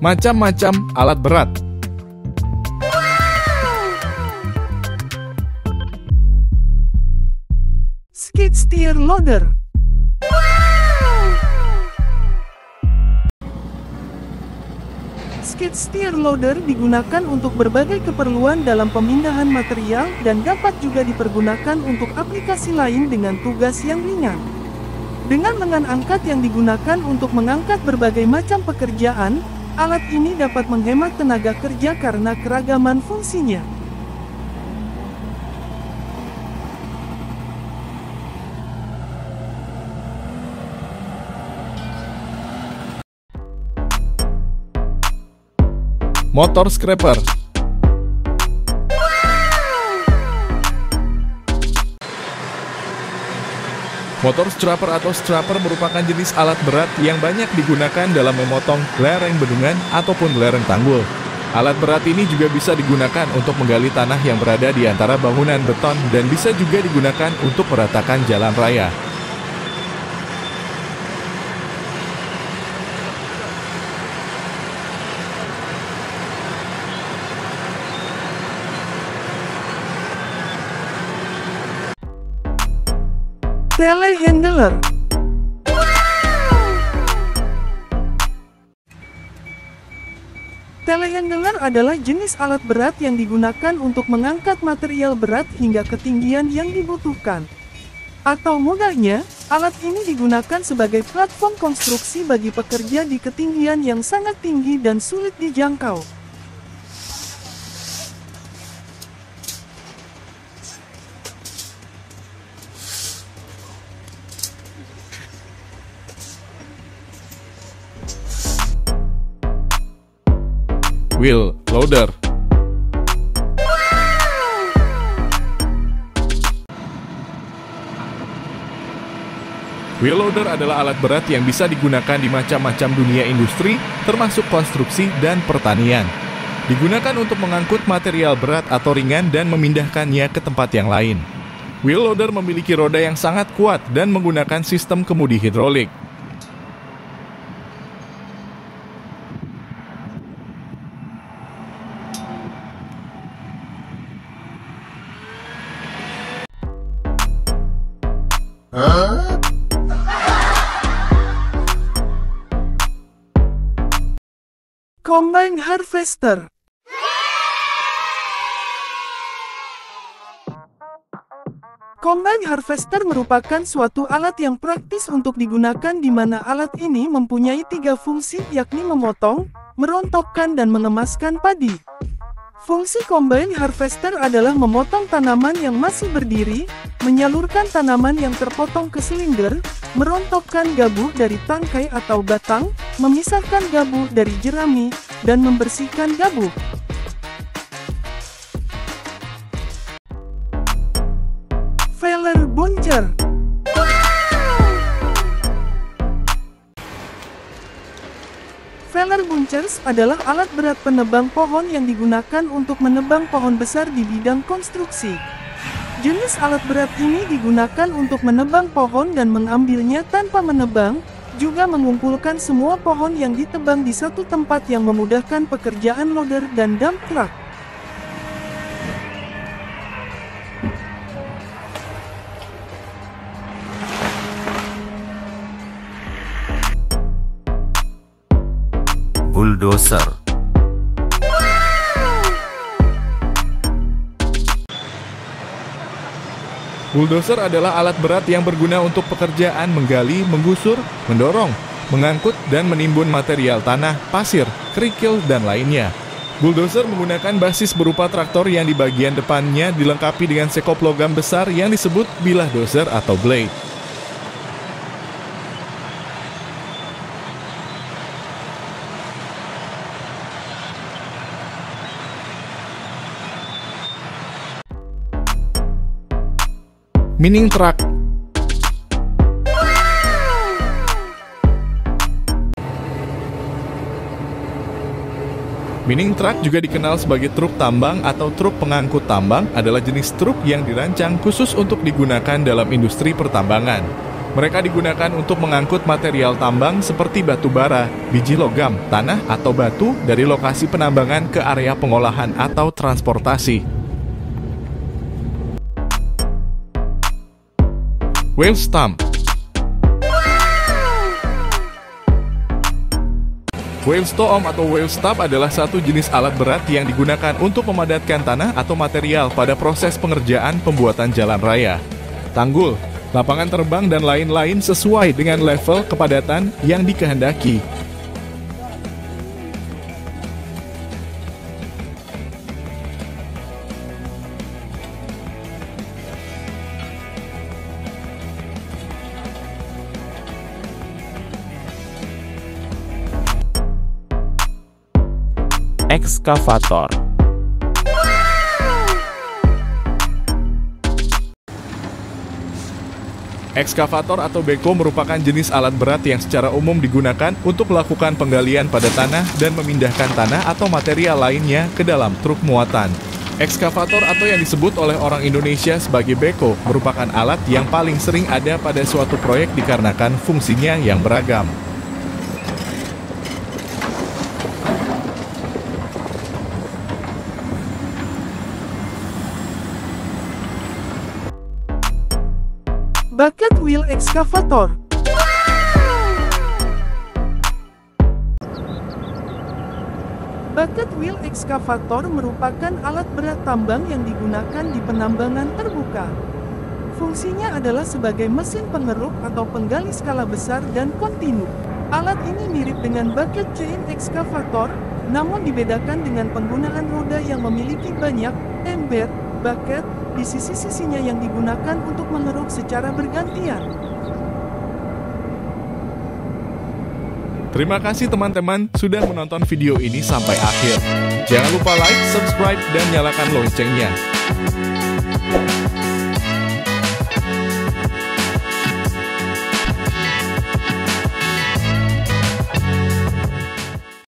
Macam-macam alat berat. Skid steer loader. Skid steer loader digunakan untuk berbagai keperluan dalam pemindahan material dan dapat juga dipergunakan untuk aplikasi lain dengan tugas yang ringan. Dengan lengan angkat yang digunakan untuk mengangkat berbagai macam pekerjaan, alat ini dapat menghemat tenaga kerja karena keragaman fungsinya. Motor scraper. Motor scraper atau strapper merupakan jenis alat berat yang banyak digunakan dalam memotong lereng bendungan ataupun lereng tanggul. Alat berat ini juga bisa digunakan untuk menggali tanah yang berada di antara bangunan beton dan bisa juga digunakan untuk meratakan jalan raya. Telehandler. Telehandler adalah jenis alat berat yang digunakan untuk mengangkat material berat hingga ketinggian yang dibutuhkan. Atau mudahnya, alat ini digunakan sebagai platform konstruksi bagi pekerja di ketinggian yang sangat tinggi dan sulit dijangkau. Wheel loader. Wheel loader adalah alat berat yang bisa digunakan di macam-macam dunia industri, termasuk konstruksi dan pertanian. Digunakan untuk mengangkut material berat atau ringan dan memindahkannya ke tempat yang lain. Wheel loader memiliki roda yang sangat kuat dan menggunakan sistem kemudi hidrolik. Combine harvester. Combine harvester merupakan suatu alat yang praktis untuk digunakan di mana alat ini mempunyai 3 fungsi, yakni memotong, merontokkan dan mengemaskan padi. Fungsi combine harvester adalah memotong tanaman yang masih berdiri, menyalurkan tanaman yang terpotong ke silinder, merontokkan gabah dari tangkai atau batang, memisahkan gabah dari jerami, dan membersihkan gabah. Feller buncher. Feller bunchers adalah alat berat penebang pohon yang digunakan untuk menebang pohon besar di bidang konstruksi. Jenis alat berat ini digunakan untuk menebang pohon dan mengambilnya tanpa menebang, juga mengumpulkan semua pohon yang ditebang di satu tempat yang memudahkan pekerjaan loader dan dump truck. Bulldozer. Bulldozer adalah alat berat yang berguna untuk pekerjaan menggali, menggusur, mendorong, mengangkut dan menimbun material tanah, pasir, kerikil, dan lainnya. Bulldozer menggunakan basis berupa traktor yang di bagian depannya dilengkapi dengan sekop logam besar yang disebut bilah dozer atau blade. Mining truck. Mining truck juga dikenal sebagai truk tambang atau truk pengangkut tambang, adalah jenis truk yang dirancang khusus untuk digunakan dalam industri pertambangan. Mereka digunakan untuk mengangkut material tambang seperti batu bara, biji logam, tanah atau batu dari lokasi penambangan ke area pengolahan atau transportasi. Wheel stump. Wheel storm atau wheel stump adalah satu jenis alat berat yang digunakan untuk memadatkan tanah atau material pada proses pengerjaan pembuatan jalan raya, tanggul, lapangan terbang, dan lain-lain sesuai dengan level kepadatan yang dikehendaki. Ekskavator. Ekskavator atau beko merupakan jenis alat berat yang secara umum digunakan untuk melakukan penggalian pada tanah dan memindahkan tanah atau material lainnya ke dalam truk muatan. Ekskavator atau yang disebut oleh orang Indonesia sebagai beko merupakan alat yang paling sering ada pada suatu proyek dikarenakan fungsinya yang beragam. Bucket wheel excavator. Bucket wheel excavator merupakan alat berat tambang yang digunakan di penambangan terbuka. Fungsinya adalah sebagai mesin pengeruk atau penggali skala besar dan kontinu. Alat ini mirip dengan bucket chain excavator, namun dibedakan dengan penggunaan roda yang memiliki banyak ember bucket di sisi-sisinya yang digunakan untuk mengeruk secara bergantian. Terima kasih teman-teman sudah menonton video ini sampai akhir. Jangan lupa like, subscribe, dan nyalakan loncengnya.